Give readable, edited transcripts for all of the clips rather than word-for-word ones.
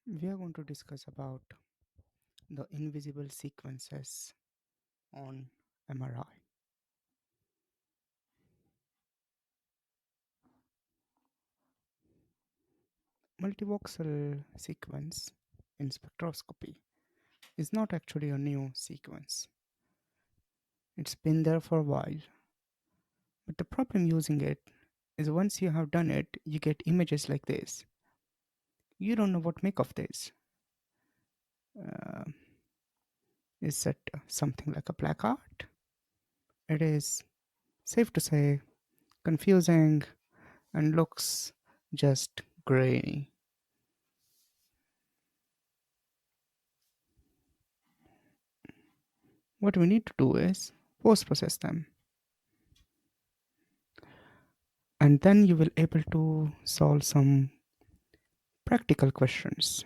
We are going to discuss about the invisible sequences on MRI. Multivoxel sequence in spectroscopy is not actually a new sequence. It's been there for a while. But the problem using it is once you have done it, you get images like this. You don't know what make of this. Uh, is it something like a black art? It is safe to say confusing and looks just grainy. What we need to do is post process them, and then you will able to solve some practical questions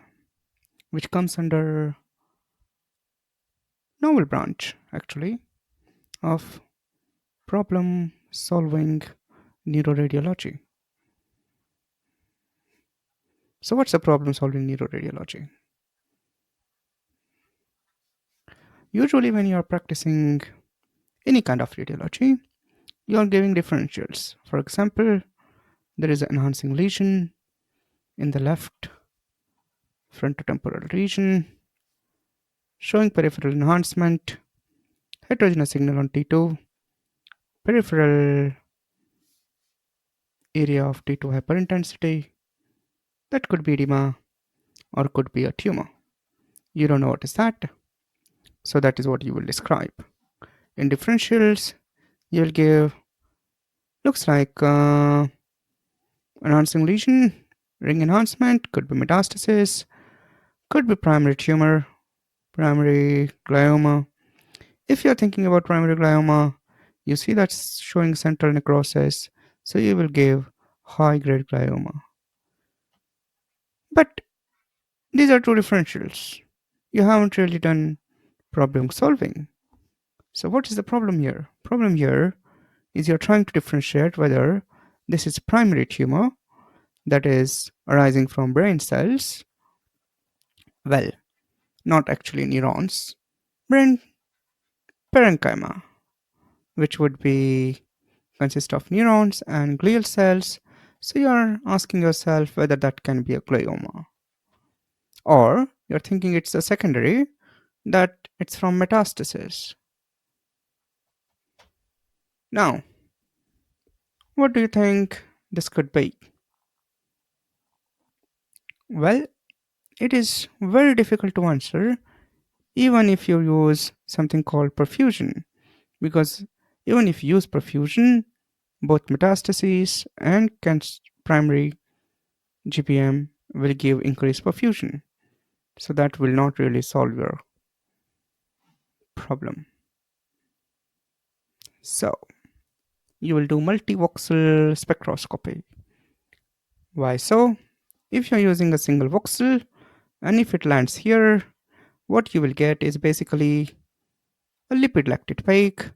which comes under novel branch actually of problem solving neuroradiology. So what's the problem solving neuroradiology? Usually when you are practicing any kind of radiology, you are giving differentials. For example, there is an enhancing lesion in the left frontotemporal region showing peripheral enhancement, heterogeneous signal on T2, peripheral area of T2 hyperintensity. That could be edema or could be a tumor. You don't know what is that, so that is what you will describe. In differentials, you will give looks like enhancing lesion, ring enhancement, could be metastasis, could be primary tumor, primary glioma. If you're thinking about primary glioma, you see that's showing central necrosis, so you will give high grade glioma. But these are two differentials. You haven't really done problem solving. So what is the problem here? Problem here is you're trying to differentiate whether this is primary tumor that is arising from brain cells, well, not actually neurons, brain parenchyma, which would be consist of neurons and glial cells. So you're asking yourself whether that can be a glioma. Or you're thinking it's a secondary, that it's from metastasis. Now, what do you think this could be? Well, it is very difficult to answer even if you use something called perfusion, because even if you use perfusion, both metastases and primary GPM will give increased perfusion. So that will not really solve your problem. So you will do multivoxel spectroscopy. Why so? If you're using a single voxel and if it lands here, what you will get is basically a lipid lactate peak,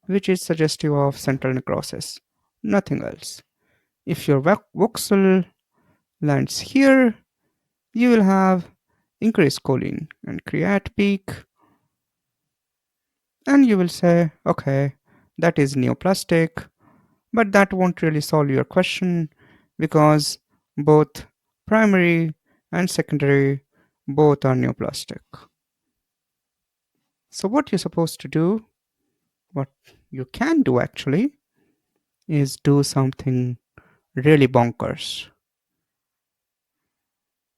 which is suggestive of central necrosis, nothing else. If your voxel lands here, you will have increased choline and creat peak, and you will say, okay, that is neoplastic, but that won't really solve your question because both primary and secondary both are neoplastic. So, what you're supposed to do, what you can do actually, is do something really bonkers.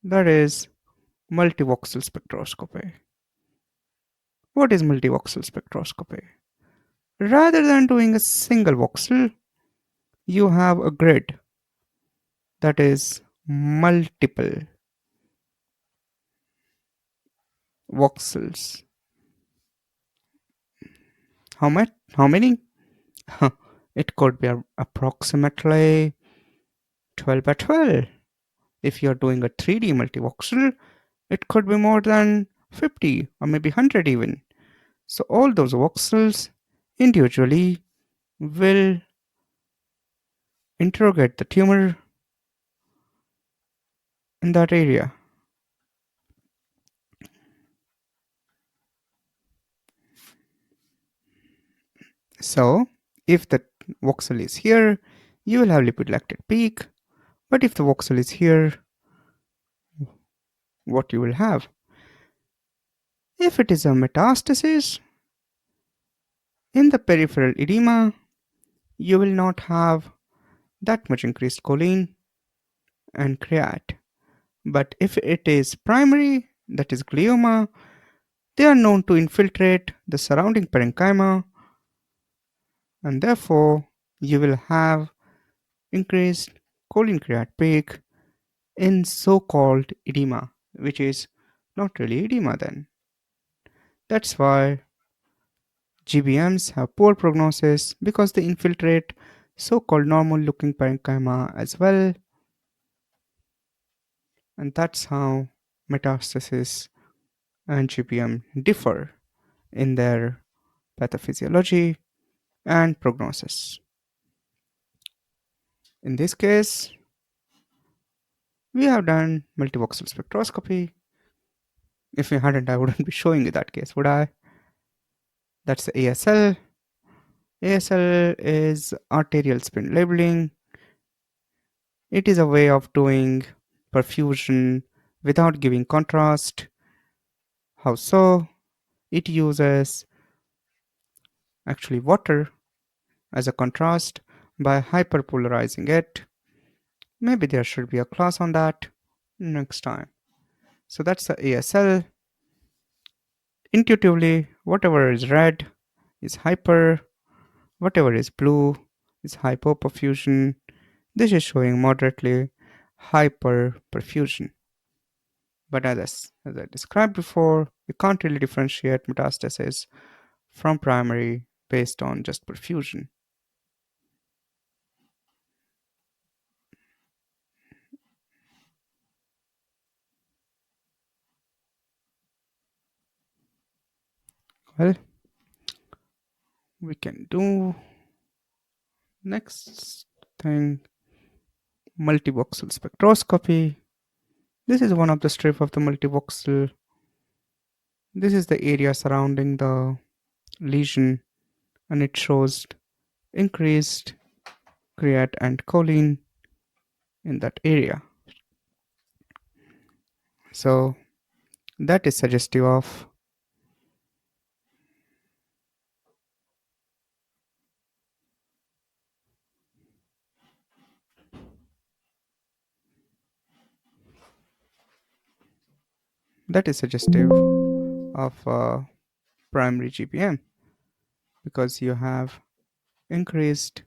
That is multivoxel spectroscopy. What is multivoxel spectroscopy? Rather than doing a single voxel, you have a grid that is multiple voxels. How much? How many? It could be approximately 12 by 12. If you're doing a 3D multivoxel, it could be more than 50 or maybe 100 even. So all those voxels individually will interrogate the tumor in that area. So, if the voxel is here, you will have lipid lactate peak. But if the voxel is here, what you will have? If it is a metastasis in the peripheral edema, you will not have that much increased choline and creat. But if it is primary, that is glioma, they are known to infiltrate the surrounding parenchyma, and therefore you will have increased choline creat peak in so called edema, which is not really edema then. That's why GBMs have poor prognosis because they infiltrate so called normal looking parenchyma as well, and that's how metastasis and GBM differ in their pathophysiology and prognosis. In this case, we have done multivoxel spectroscopy. If we hadn't, I wouldn't be showing you that case, would I? That's the ASL. ASL is arterial spin labeling. It is a way of doing perfusion without giving contrast. How so? It uses actually water as a contrast by hyperpolarizing it. Maybe there should be a class on that next time. So that's the ASL. Intuitively, whatever is red is hyper, whatever is blue is hypoperfusion. This is showing moderately hyperperfusion. But as I described before, you can't really differentiate metastasis from primary based on just perfusion. Well, we can do next thing, multivoxel spectroscopy. This is one of the strip of the multivoxel. This is the area surrounding the lesion, and it shows increased creat and choline in that area. So that is suggestive of of primary GBM because you have increased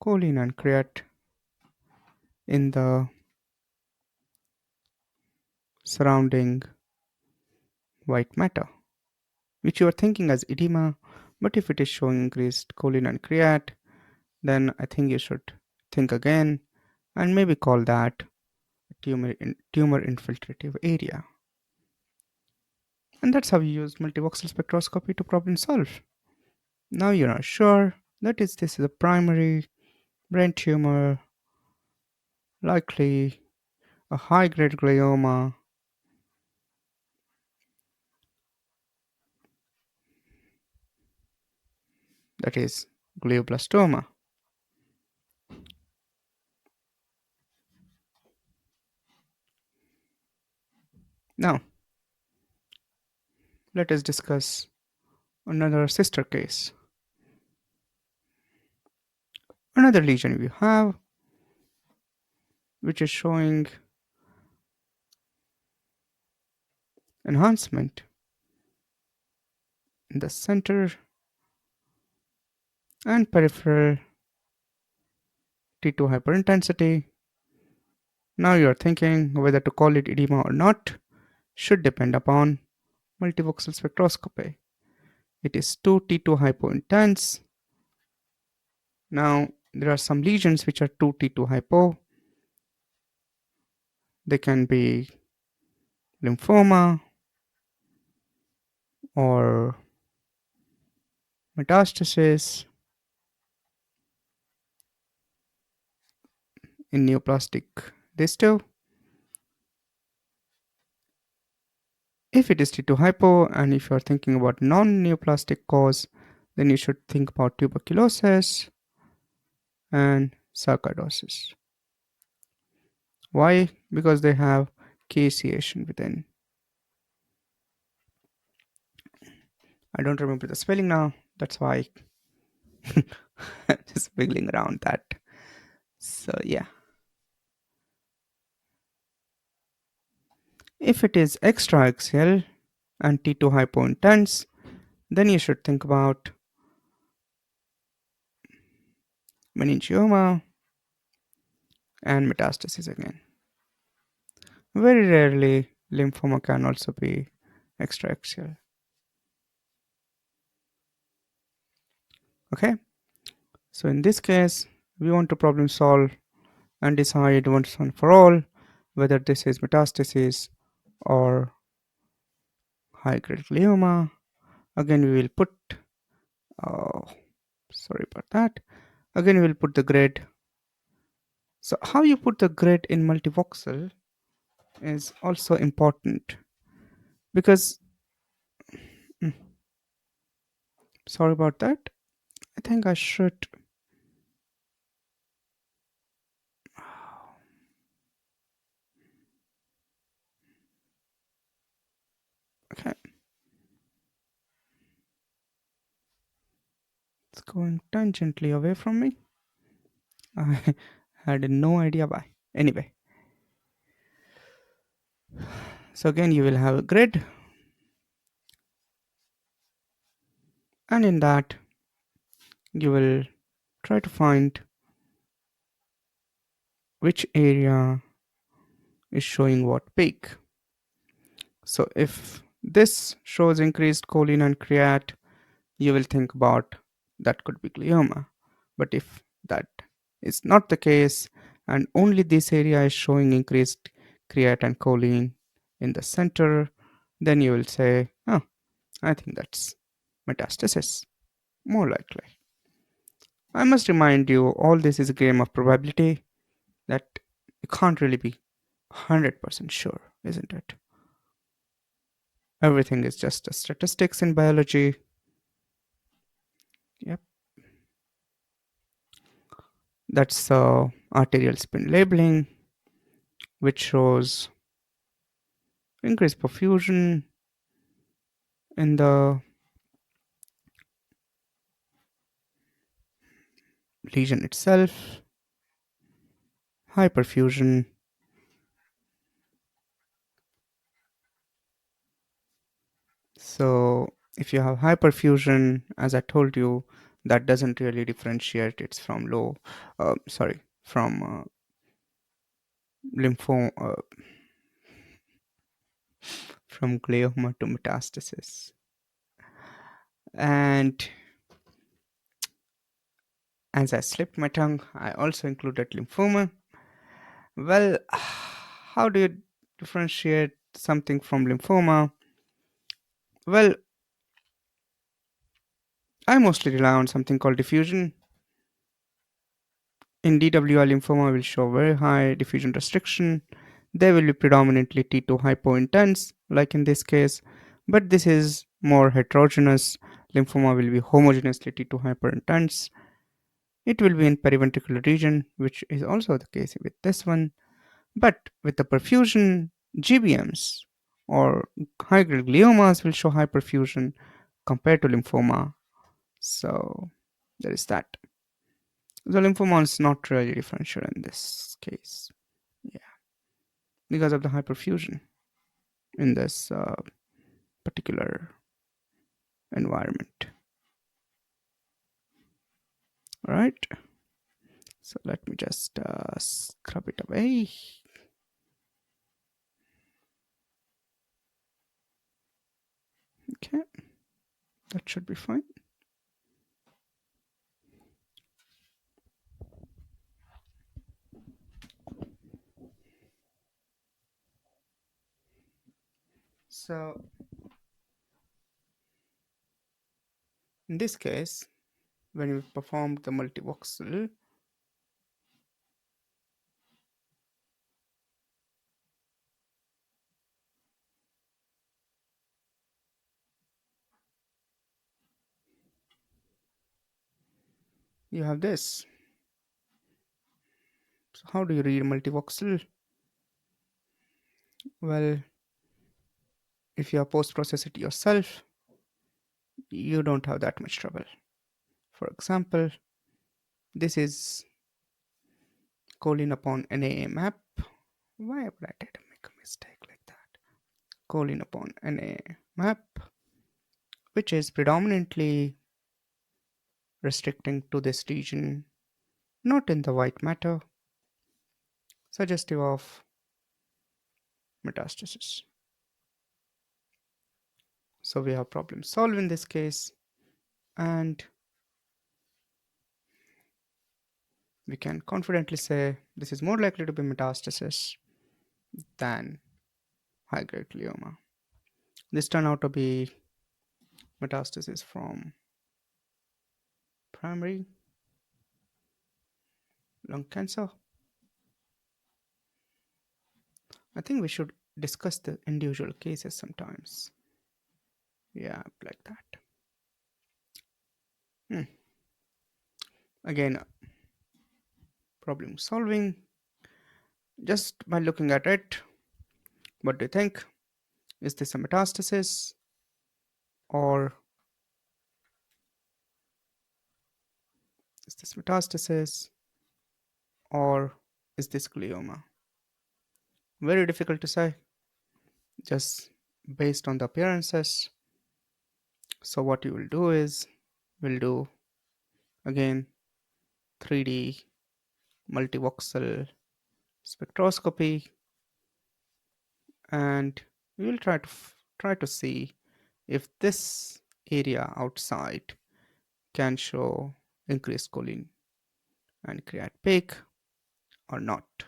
choline and creat in the surrounding white matter, which you are thinking as edema. But if it is showing increased choline and creat, then I think you should think again and maybe call that tumor infiltrative area. And that's how you use multivoxel spectroscopy to problem solve. Now you're not sure that this is a primary brain tumor, likely a high grade glioma, that is glioblastoma. Now, let us discuss another sister case. Another lesion we have, which is showing enhancement in the center and peripheral T2 hyperintensity. Now you are thinking whether to call it edema or not should depend upon multivoxel spectroscopy. It is 2 T2 hypointense. Now there are some lesions which are 2 T2 hypo. They can be lymphoma or metastasis in neoplastic distal. If it is T2 hypo and if you are thinking about non-neoplastic cause, then you should think about tuberculosis and sarcoidosis. Why? Because they have caseation within. I don't remember the spelling now. That's why I'm just wiggling around that. So, yeah. If it is extraaxial and T2 hypointense, then you should think about meningioma and metastasis again. Very rarely, lymphoma can also be extraaxial. Okay, so in this case, we want to problem solve and decide once and for all whether this is metastasis or high grade glioma. Again, we will put, oh, sorry about that. Again, we will put the grade. So, how you put the grade in multivoxel is also important because, mm, sorry about that. I think I should. Okay, it's going tangentially away from me. I had no idea why. Anyway, so again, you will have a grid, and in that, you will try to find which area is showing what peak. So if this shows increased choline and creat, you will think about that could be glioma. But if that is not the case and only this area is showing increased creat and choline in the center, then you will say, oh, I think that's metastasis, more likely. I must remind you, all this is a game of probability that you can't really be 100% sure, isn't it? Everything is just a statistics in biology. Yep, that's arterial spin labeling, which shows increased perfusion in the lesion itself, high perfusion. So, if you have high perfusion, as I told you, that doesn't really differentiate it from from lymphoma, from glioma to metastasis. And as I slipped my tongue, I also included lymphoma. Well, how do you differentiate something from lymphoma? Well, I mostly rely on something called diffusion. In DWI, lymphoma will show very high diffusion restriction. They will be predominantly T2 hypointense, like in this case, but this is more heterogeneous. Lymphoma will be homogeneously T2 hyperintense. It will be in periventricular region, which is also the case with this one. But with the perfusion, GBMs or high grade gliomas will show high perfusion compared to lymphoma. So there is that. The lymphoma is not really differential in this case. Yeah, because of the hyperfusion in this particular environment. All right. So let me just scrub it away. Okay, that should be fine. So in this case, when we performed the multivoxel, you have this. So how do you read multivoxel? Well, if you have post-processed it yourself, you don't have that much trouble. For example, this is colon upon NA map. Why would I did make a mistake like that? Colon upon NA map, which is predominantly restricting to this region, not in the white matter, suggestive of metastasis. So we have problem solved in this case, and we can confidently say this is more likely to be metastasis than high-grade glioma. This turned out to be metastasis from primary lung cancer. I think we should discuss the individual cases sometimes. Yeah, like that. Again, problem solving. Just by looking at it, what do you think? Is this a metastasis or is this metastasis or is this glioma? Very difficult to say, just based on the appearances. So what you will do is, we'll do again 3D multivoxel spectroscopy, and we will try to see if this area outside can show increased choline and create peak or not.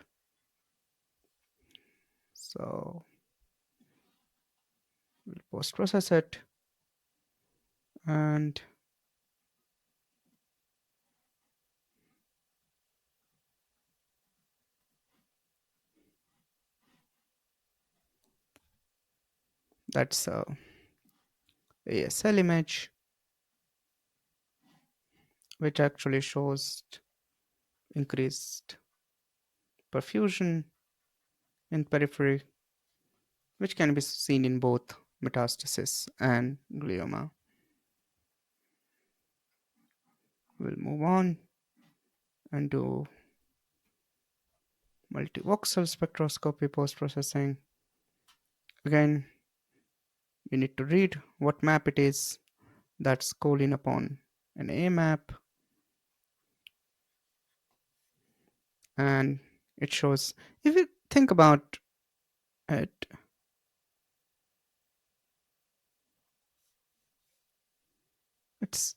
So we'll post process it, and that's a ASL image which actually shows increased perfusion in periphery, which can be seen in both metastasis and glioma. We'll move on and do multivoxel spectroscopy post-processing. Again, you need to read what map it is. That's colon upon an A map, and it shows, if you think about it, it's,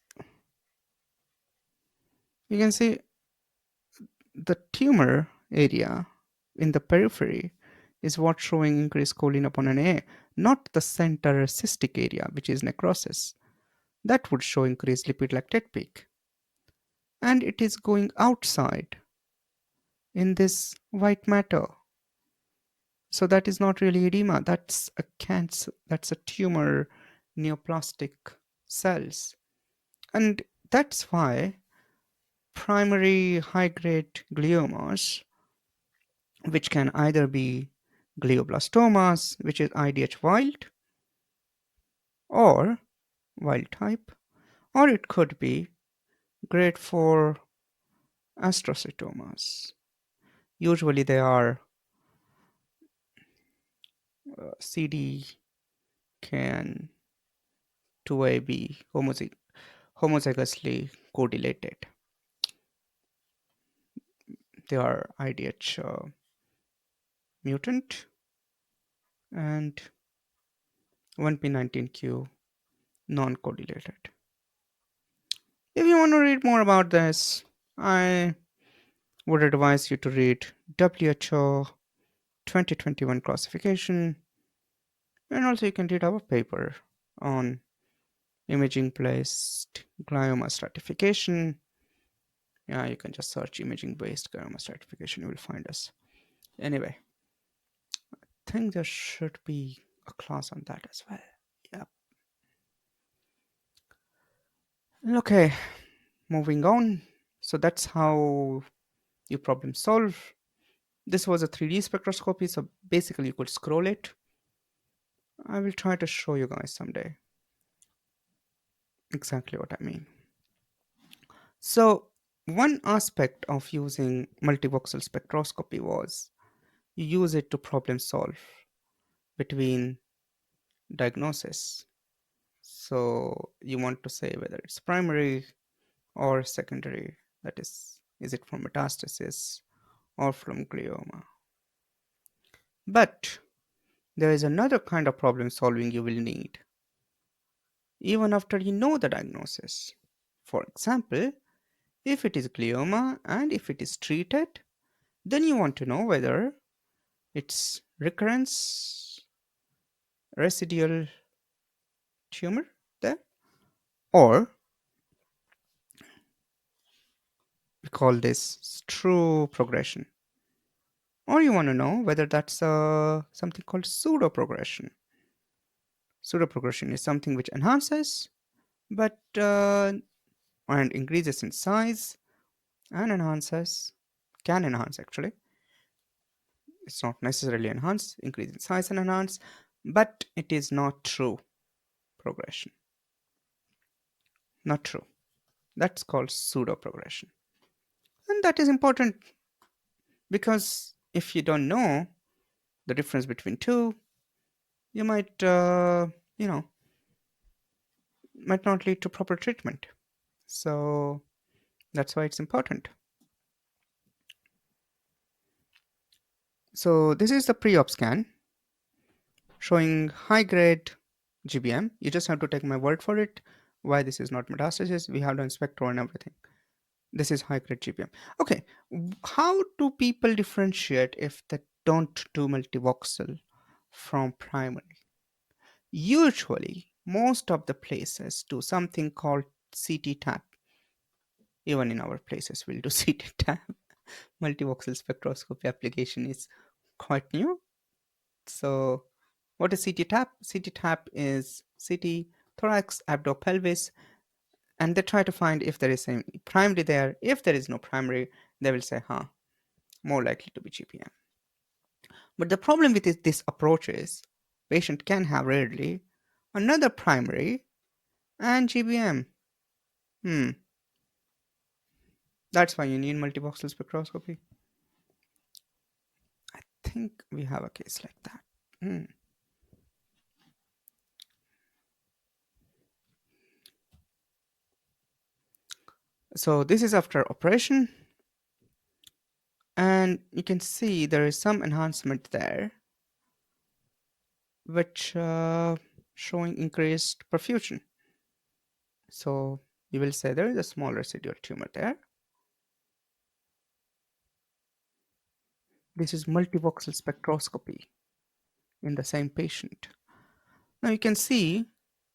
you can see the tumor area in the periphery is what's showing increased choline upon an A, not the center cystic area, which is necrosis. That would show increased lipid lactate peak. And it is going outside in this white matter. So that is not really edema, that's a cancer, that's a tumor neoplastic cells. And that's why primary high-grade gliomas, which can either be glioblastomas, which is IDH wild or wild type, or it could be grade 4 astrocytomas. Usually they are CDKN 2AB homozygously correlated. They are IDH mutant and 1p19q non-correlated. If you want to read more about this, I would advise you to read WHO 2021 classification, and also you can read our paper on imaging based glioma stratification. Yeah, you can just search imaging based glioma stratification, you will find us. Anyway, I think there should be a class on that as well. Yep. Okay, moving on. So that's how you problem solve. This was a 3D spectroscopy, so basically you could scroll it. I will try to show you guys someday exactly what I mean. So one aspect of using multivoxel spectroscopy was you use it to problem solve between diagnosis. So you want to say whether it's primary or secondary, that is it from metastasis or from glioma? But there is another kind of problem solving you will need even after you know the diagnosis. For example, if it is glioma and if it is treated, then you want to know whether it's recurrence, residual tumor there, or we call this true progression. Or you want to know whether that's something called pseudoprogression. Pseudoprogression is something which enhances but and increases in size and enhances, can enhance actually. It's not necessarily enhance, increase in size and enhance, but it is not true progression. Not true. That's called pseudoprogression. And that is important because if you don't know the difference between two, you might, you know, might not lead to proper treatment. So that's why it's important. So this is the pre-op scan showing high grade GBM. You just have to take my word for it. Why this is not metastasis? We have done spectro and everything. This is high grade GBM. Okay, how do people differentiate if they don't do multivoxel from primary? Usually, most of the places do something called CT tap. Even in our places, we'll do CT tap. Multivoxel spectroscopy application is quite new. So, what is CT tap? CT tap is CT, thorax, abdo-pelvis, and they try to find if there is a primary there. If there is no primary, they will say, huh, more likely to be GPM. But the problem with this approach is patient can have rarely another primary and GBM. Hmm, that's why you need multivoxel spectroscopy. I think we have a case like that. Hmm. So this is after operation, and you can see there is some enhancement there, which showing increased perfusion. So you will say there is a small residual tumor there. This is multivoxel spectroscopy in the same patient. Now you can see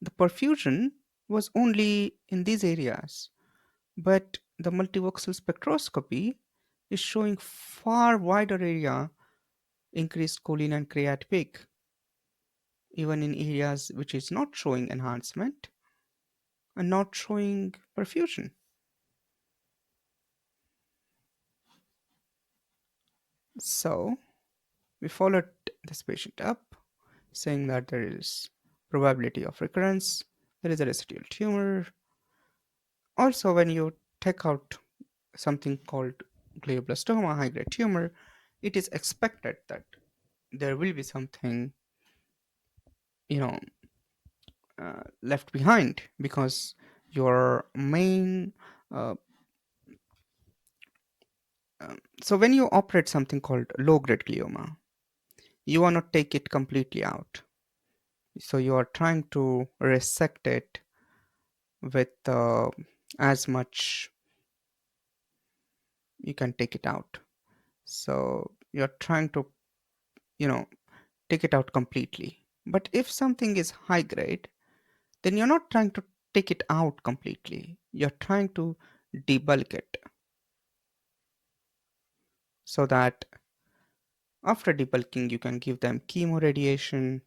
the perfusion was only in these areas, but the multivoxel spectroscopy is showing far wider area increased choline and creat peak, even in areas which is not showing enhancement and not showing perfusion. So we followed this patient up, saying that there is probability of recurrence, there is a residual tumor. Also, when you take out something called glioblastoma, high grade tumor, it is expected that there will be something, you know, left behind because your main. Uh, so, when you operate something called low grade glioma, you want to take it completely out. So, you are trying to resect it with as much you can take it out. So, you're trying to, you know, take it out completely. But if something is high grade, then you're not trying to take it out completely. You're trying to debulk it so that after debulking, you can give them chemoradiation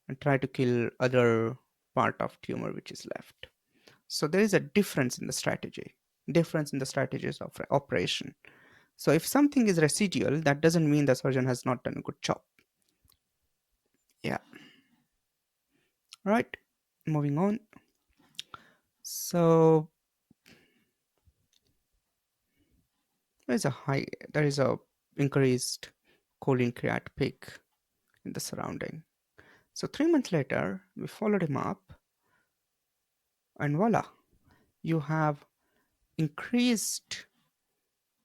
and try to kill other part of tumor which is left. So there is a difference in the strategy. difference in the strategies of operation. So if something is residual, that doesn't mean the surgeon has not done a good job. Yeah, right. Moving on. So there is a high, there is a increased choline creat peak in the surrounding. So 3 months later, we followed him up, and voila, you have increased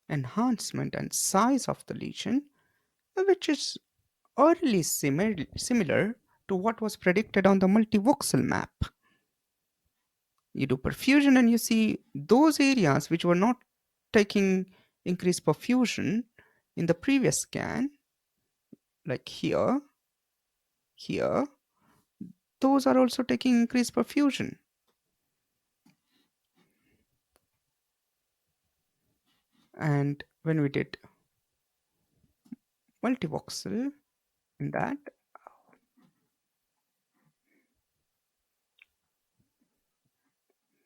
enhancement and size of the lesion, which is early similar to what was predicted on the multivoxel map. You do perfusion and you see those areas which were not taking increased perfusion in the previous scan, like here, those are also taking increased perfusion. And when we did multivoxel in that,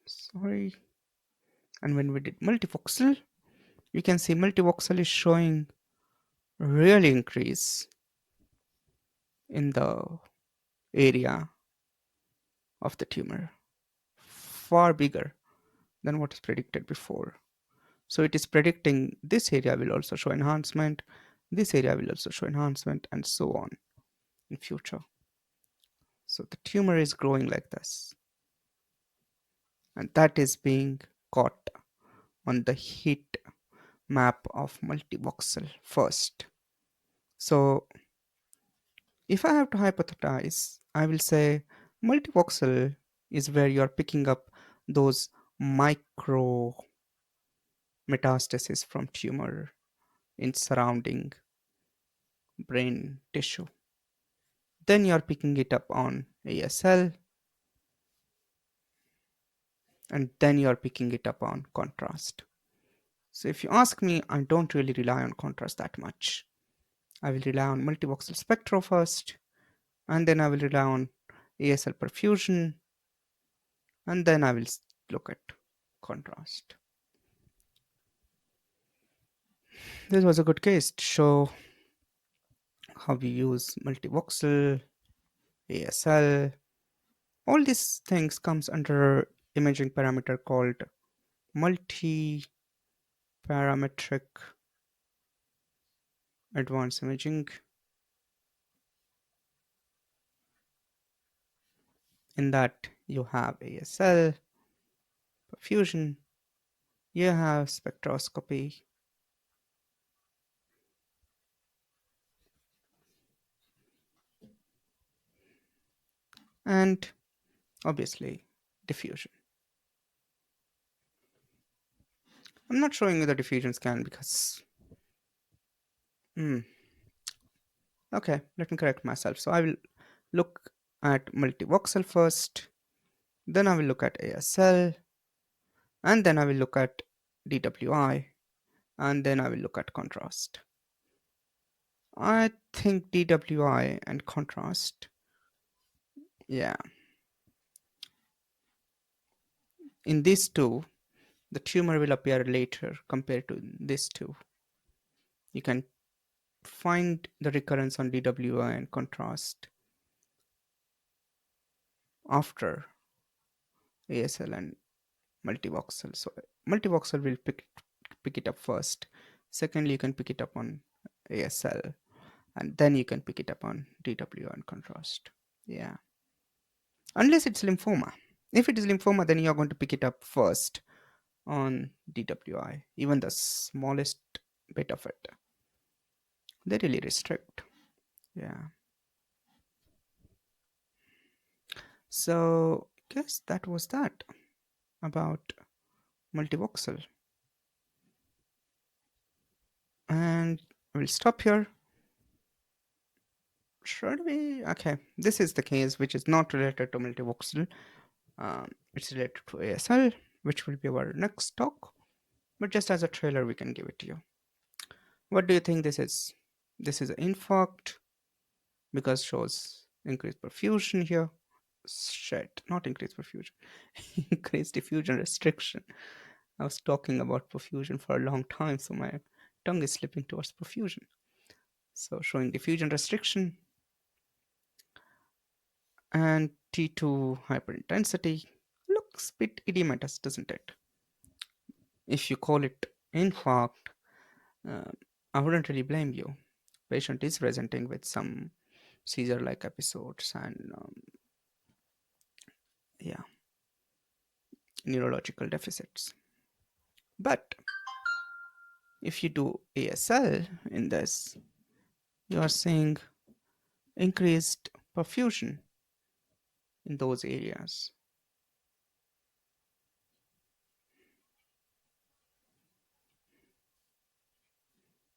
sorry, and when we did multivoxel, you can see multivoxel is showing real increase in the area of the tumor, far bigger than what is predicted before. So it is predicting this area will also show enhancement, this area will also show enhancement, and so on in future. So the tumor is growing like this, and that is being caught on the heat map of multivoxel first. So if I have to hypothesize, I will say multivoxel is where you are picking up those micro metastasis from tumor in surrounding brain tissue. Then you are picking it up on ASL, and then you are picking it up on contrast. So if you ask me, I don't really rely on contrast that much. I will rely on multivoxel spectro first, and then I will rely on ASL perfusion, and then I will look at contrast. This was a good case to show how we use multivoxel, ASL. All these things comes under imaging parameter called multi-parametric advanced imaging. In that you have ASL, perfusion, you have spectroscopy, and obviously diffusion. I'm not showing you the diffusion scan because okay, let me correct myself. So I will look at multivoxel first, then I will look at ASL, and then I will look at DWI, and then I will look at contrast. I think DWI and contrast, yeah, in these two, the tumor will appear later compared to these two. You can find the recurrence on DWI and contrast after ASL and multivoxel. So multivoxel will pick it up first. Secondly, you can pick it up on ASL, and then you can pick it up on DWI and contrast. Yeah, unless it's lymphoma. If it is lymphoma, then you're going to pick it up first on DWI, even the smallest bit of it. They really restrict. Yeah. So, guess that was that about multivoxel. And we'll stop here. Should we? Okay, this is the case which is not related to multivoxel. It's related to ASL, which will be our next talk. But just as a trailer, we can give it to you. What do you think this is? This is an infarct because shows increased perfusion here. Shit, not increased perfusion, increased diffusion restriction. I was talking about perfusion for a long time, so my tongue is slipping towards perfusion. So showing diffusion restriction and T2 hyperintensity looks a bit idiomatous, doesn't it? If you call it infarct, uh, I wouldn't really blame you. Patient is presenting with some seizure-like episodes and yeah, neurological deficits. But if you do ASL in this, you are seeing increased perfusion in those areas.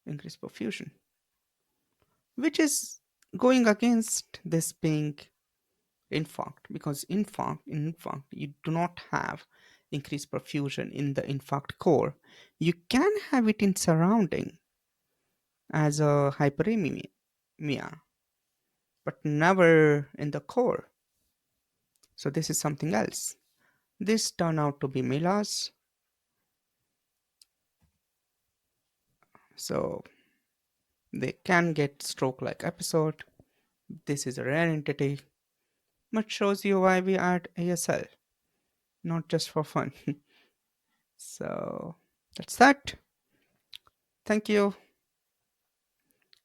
Increased perfusion, which is going against this being infarct, because in infarct you do not have increased perfusion in the infarct core. You can have it in surrounding as a hyperemia, but never in the core. So this is something else. This turned out to be Mila's. So they can get stroke-like episode. This is a rare entity, but shows you why we add ASL, not just for fun. So that's that. Thank you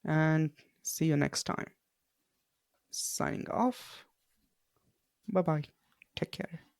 and see you next time. Signing off. Bye bye. Take care.